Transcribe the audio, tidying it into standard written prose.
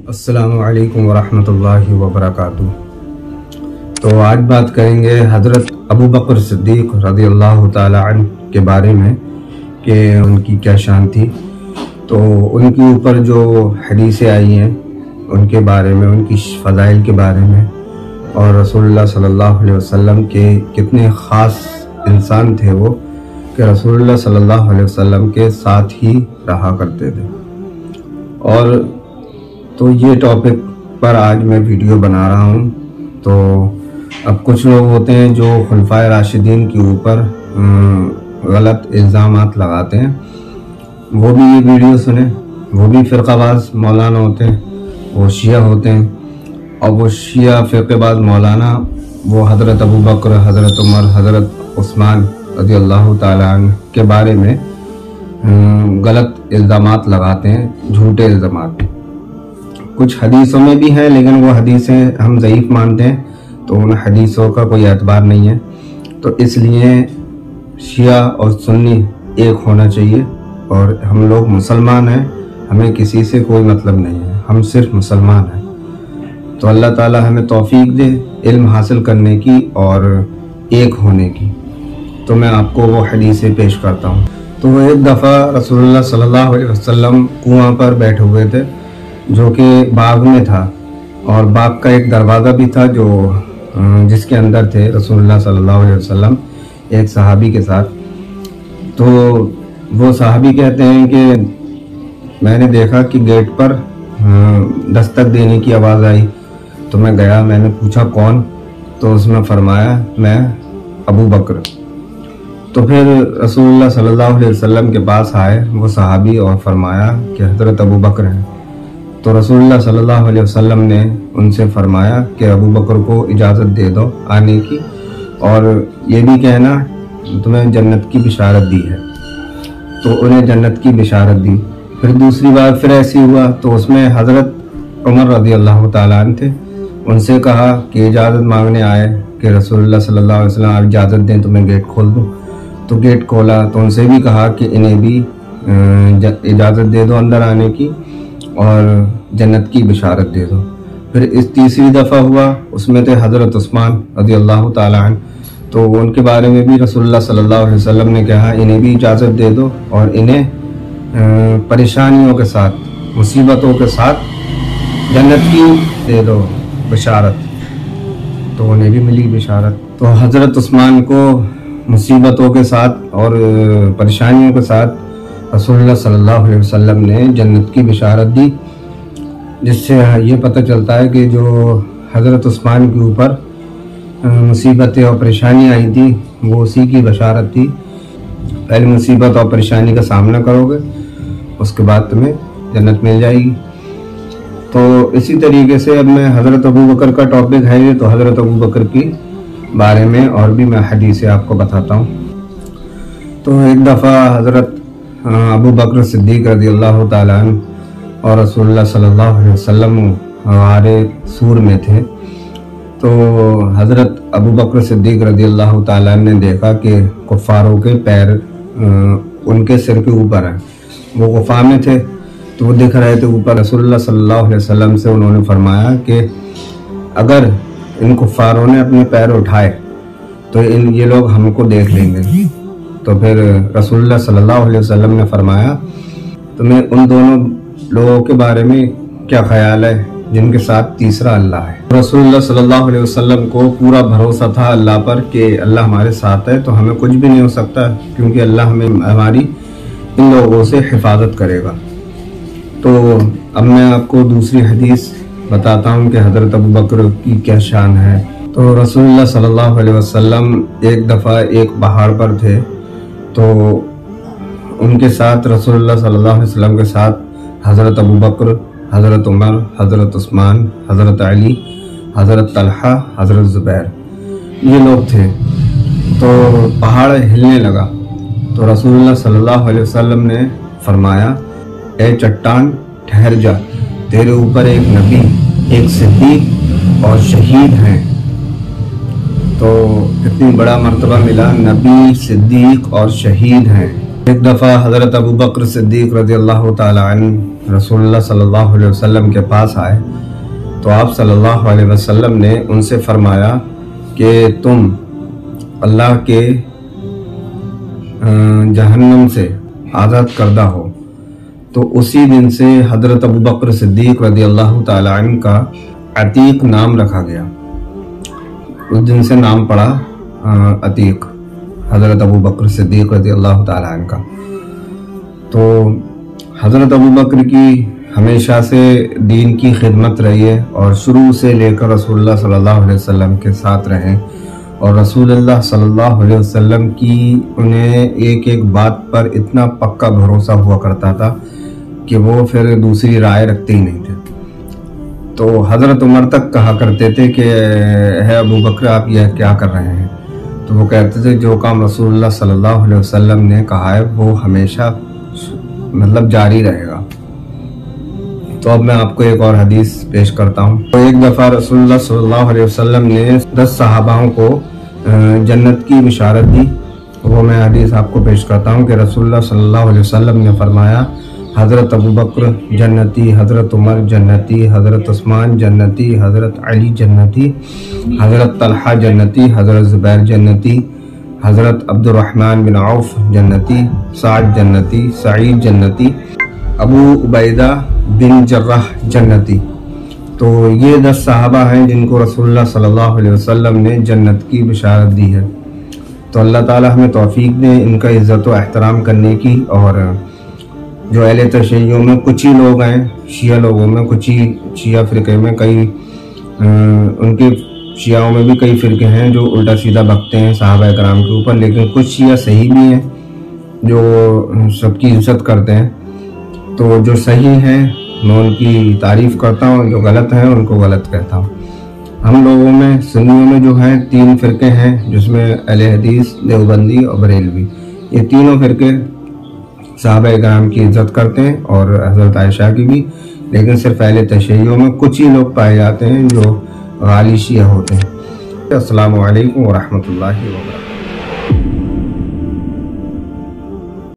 अस्सलामु अलैकुम वरहमतुल्लाहि वबरकातुहू। तो आज बात करेंगे हज़रत अबू बकर सिद्दीक़ रज़ियल्लाहु ताला अन्हु के बारे में कि उनकी क्या शान थी। तो उनके ऊपर जो हदीसें आई हैं उनके बारे में, उनकी फ़ज़ाइल के बारे में और रसूलुल्लाह सल्लल्लाहु अलैहि वसल्लम के कितने ख़ास इंसान थे वो कि रसूलुल्लाह सल्लल्लाहु अलैहि वसल्लम के साथ ही रहा करते थे। और तो ये टॉपिक पर आज मैं वीडियो बना रहा हूँ। तो अब कुछ लोग होते हैं जो खुलफाए राशिदीन के ऊपर गलत इल्ज़ामात लगाते हैं, वो भी ये वीडियो सुने। वो भी फ़िरक़ाबाज़ मौलाना होते हैं, वो शिया होते हैं। और वो शिया फ़िरक़ाबाज़ मौलाना वो हज़रत अबू बकर, हज़रत उमर, हज़रत उस्मान रज़ियल्लाहु ताला अन्हु के बारे में गलत इल्ज़ामात लगाते हैं, झूठे इल्ज़ामात। कुछ हदीसों में भी हैं लेकिन वो हदीसें हम ज़ईफ़ मानते हैं, तो उन हदीसों का कोई एतबार नहीं है। तो इसलिए शिया और सुन्नी एक होना चाहिए। और हम लोग मुसलमान हैं, हमें किसी से कोई मतलब नहीं है, हम सिर्फ मुसलमान हैं। तो अल्लाह ताला हमें तौफीक दे इल्म हासिल करने की और एक होने की। तो मैं आपको वो हदीसें पेश करता हूँ। तो एक दफ़ा रसूलुल्लाह सल्लल्लाहु अलैहि वसल्लम कुआं पर बैठे हुए थे जो कि बाग में था, और बाग का एक दरवाज़ा भी था जो जिसके अंदर थे रसूलुल्लाह सल्लल्लाहु अलैहि वसल्लम एक सहाबी के साथ। तो वो सहाबी कहते हैं कि मैंने देखा कि गेट पर दस्तक देने की आवाज़ आई, तो मैं गया, मैंने पूछा कौन, तो उसने फरमाया मैं अबू बकर। तो फिर रसूलुल्लाह सल्लल्लाहु अलैहि वसल्लम के पास आए वो सहाबी और फरमाया कि हज़रत अबू बकर हैं। तो रसूलुल्लाह सल्लल्लाहु अलैहि वसल्लम ने उनसे फरमाया कि अबू बकर को इजाज़त दे दो आने की, और ये भी कहना तुम्हें जन्नत की बिशारत दी है। तो उन्हें जन्नत की बिशारत दी। फिर दूसरी बार फिर ऐसी हुआ, तो उसमें हज़रत उमर रज़ियल्लाहु ताला अन्हु थे, उनसे कहा कि इजाज़त मांगने आए कि रसूलुल्लाह सल्लल्लाहु अलैहि वसल्लम आप इजाज़त दें तो मैं गेट खोल दूँ। तो गेट खोला, तो उनसे भी कहा कि इन्हें भी इजाज़त दे दो अंदर आने की और जन्नत की बिशारत दे दो। फिर इस तीसरी दफ़ा हुआ, उसमें थे हज़रत उस्मान रज़ियल्लाहु ताला अन्हु। तो उनके बारे में भी रसूलुल्लाह सल्लल्लाहु अलैहि वसल्लम ने कहा इन्हें भी इजाज़त दे दो और इन्हें परेशानियों के साथ, मुसीबतों के साथ जन्नत की दे दो बिशारत। तो उन्हें भी मिली बिशारत। तो हज़रत उस्मान को मुसीबतों के साथ और परेशानियों के साथ रसूलुल्लाह सल्लल्लाहु अलैहि वसल्लम ने जन्नत की बिशारत दी, जिससे ये पता चलता है कि जो हज़रत उस्मान के ऊपर मुसीबतें और परेशानी आई थी वो उसी की बशारत थी। पहले मुसीबत और परेशानी का सामना करोगे, उसके बाद तुम्हें जन्नत मिल जाएगी। तो इसी तरीके से अब मैं हज़रत अबू बकर का टॉपिक है ये, तो हज़रत अबू बकर की बारे में और भी मैं हदीसें आपको बताता हूँ। तो एक दफ़ा हज़रत अबू बकर सिद्दीक़ रज़ियल्लाहु ताला अन्हु और रसूलुल्लाह सल्लल्लाहु अलैहि वसल्लम हमारे सूर में थे। तो हज़रत अबू बकर सिद्दीक़ रज़ियल्लाहु ताला अन्हु ने देखा कि कुफ़ारों के पैर उनके सिर के ऊपर हैं। वो गुफ़ा में थे तो वो दिख रहे थे ऊपर। रसूलुल्लाह सल्लल्लाहु अलैहि वसल्लम से उन्होंने फरमाया कि अगर इन कुफ़ारों ने अपने पैर उठाए तो ये लोग हमको देख लेंगे। तो फिर रसूलुल्लाह सल्लल्लाहु अलैहि वसल्लम ने फरमाया तुम्हें उन दोनों लोगों के बारे में क्या ख्याल है जिनके साथ तीसरा अल्लाह है। रसूलुल्लाह सल्लल्लाहु अलैहि वसल्लम को पूरा भरोसा था अल्लाह पर कि अल्लाह हमारे साथ है, तो हमें कुछ भी नहीं हो सकता, क्योंकि अल्लाह हमें हमारी इन लोगों से हिफाजत करेगा। तो अब मैं आपको दूसरी हदीस बताता हूँ कि हज़रत अबू बकर की क्या शान है। तो रसूलुल्लाह सल्लल्लाहु अलैहि वसल्लम एक दफ़ा एक पहाड़ पर थे, तो उनके साथ रसूलुल्लाह सल्लल्लाहु अलैहि वसल्लम के साथ हज़रत अबू बकर, हज़रत उमर, हज़रत उस्मान, हज़रत अली, हज़रत तलहा, हज़रत ज़ुबैर, ये लोग थे। तो पहाड़ हिलने लगा, तो रसूलुल्लाह सल्लल्लाहु अलैहि वसल्लम ने फरमाया ए चट्टान ठहर जा, तेरे ऊपर एक नबी, एक सिद्दीक और शहीद हैं। तो इतनी बड़ा मर्तबा मिला, नबी, सिद्दीक और शहीद हैं। एक दफ़ा हज़रत अबू बकर सिद्दीक़ रज़ियल्लाहु ताला अन्हु रसूलुल्लाह सल्लल्लाहु अलैहि वसल्लम के पास आए तो आप सल्लल्लाहु अलैहि वसल्लम ने उनसे फरमाया कि तुम अल्लाह के जहन्नम से आज़ाद करदा हो। तो उसी दिन से हज़रत अबू बकर सिद्दीक़ रज़ियल्लाहु ताला अन्हु का अतीक नाम रखा गया। उस दिन से नाम पड़ा अतीक, हज़रत अबू बकर सिद्दीक़ रज़ियल्लाहु ताला अन्हु का। तो हज़रत अबू बकर की हमेशा से दीन की खिदमत रही है और शुरू से लेकर रसूलुल्लाह सल्लल्लाहु अलैहि वसल्लम के साथ रहें और रसूलुल्लाह सल्लल्लाहु अलैहि वसल्लम की उन्हें एक एक बात पर इतना पक्का भरोसा हुआ करता था कि वो फिर दूसरी राय रखते ही नहीं थे। तो हज़रत उमर तक कहा करते थे कि है अबू बकर आप यह क्या कर रहे हैं। तो वो कहते थे जो काम रसूलुल्लाह सल्लल्लाहु अलैहि वसल्लम ने कहा है वो हमेशा मतलब जारी रहेगा। तो अब मैं आपको एक और हदीस पेश करता हूँ। तो एक दफ़ा रसूलुल्लाह सल्लल्लाहु अलैहि वसल्लम ने 10 सहाबाओं को जन्नत की बिशारत दी। वो मैं हदीस आपको पेश करता हूँ कि रसूलुल्लाह सल्लल्लाहु अलैहि वसल्लम ने फरमाया हज़रत अबू बकर जन्नती, हज़रत उमर जन्नती, हज़रत उस्मान जन्नती, हज़रत अली जन्नती, हज़रत तलहा जन्नती, हज़रत ज़ुबैर जन्नती, हज़रत अब्दुर्रहमान बिन औफ जन्नती, साद जन्नती, सईद जन्नती, अबू उबैदा बिन जर्राह जन्नती। तो ये 10 सहाबा हैं जिनको रसूलुल्लाह सल्लल्लाहु अलैहि वसल्लम ने जन्नत की बिशारत दी है। तो अल्लाह ताला हमें तौफीक दे इनका इज़्ज़त व एहतराम करने की। और जो अहले तशय्युओं में कुछ ही लोग हैं, शिया लोगों में कुछ ही शिया फ़िरक़े में कई उनके शियाओं में भी कई फ़िरक़े हैं जो उल्टा सीधा बकते हैं सहाबा कराम के ऊपर, लेकिन कुछ शिया सही भी हैं जो सबकी इज्जत करते हैं। तो जो सही हैं मैं उनकी तारीफ़ करता हूँ, जो गलत हैं उनको गलत कहता हूँ। हम लोगों में सुन्नियों में जो हैं 3 फ़िरक़े हैं जिसमें अहले हदीस, देवबंदी और बरेलवी। ये तीनों फ़िरक़े सहाबा कराम की इज्जत करते हैं और हज़रत आयशा की भी, लेकिन सिर्फ अहले तशय्युओं में कुछ ही लोग पाए जाते हैं जो गाली शिया होते हैं। अस्सलामु अलैकुम व रहमतुल्लाहि व बरकातुहू।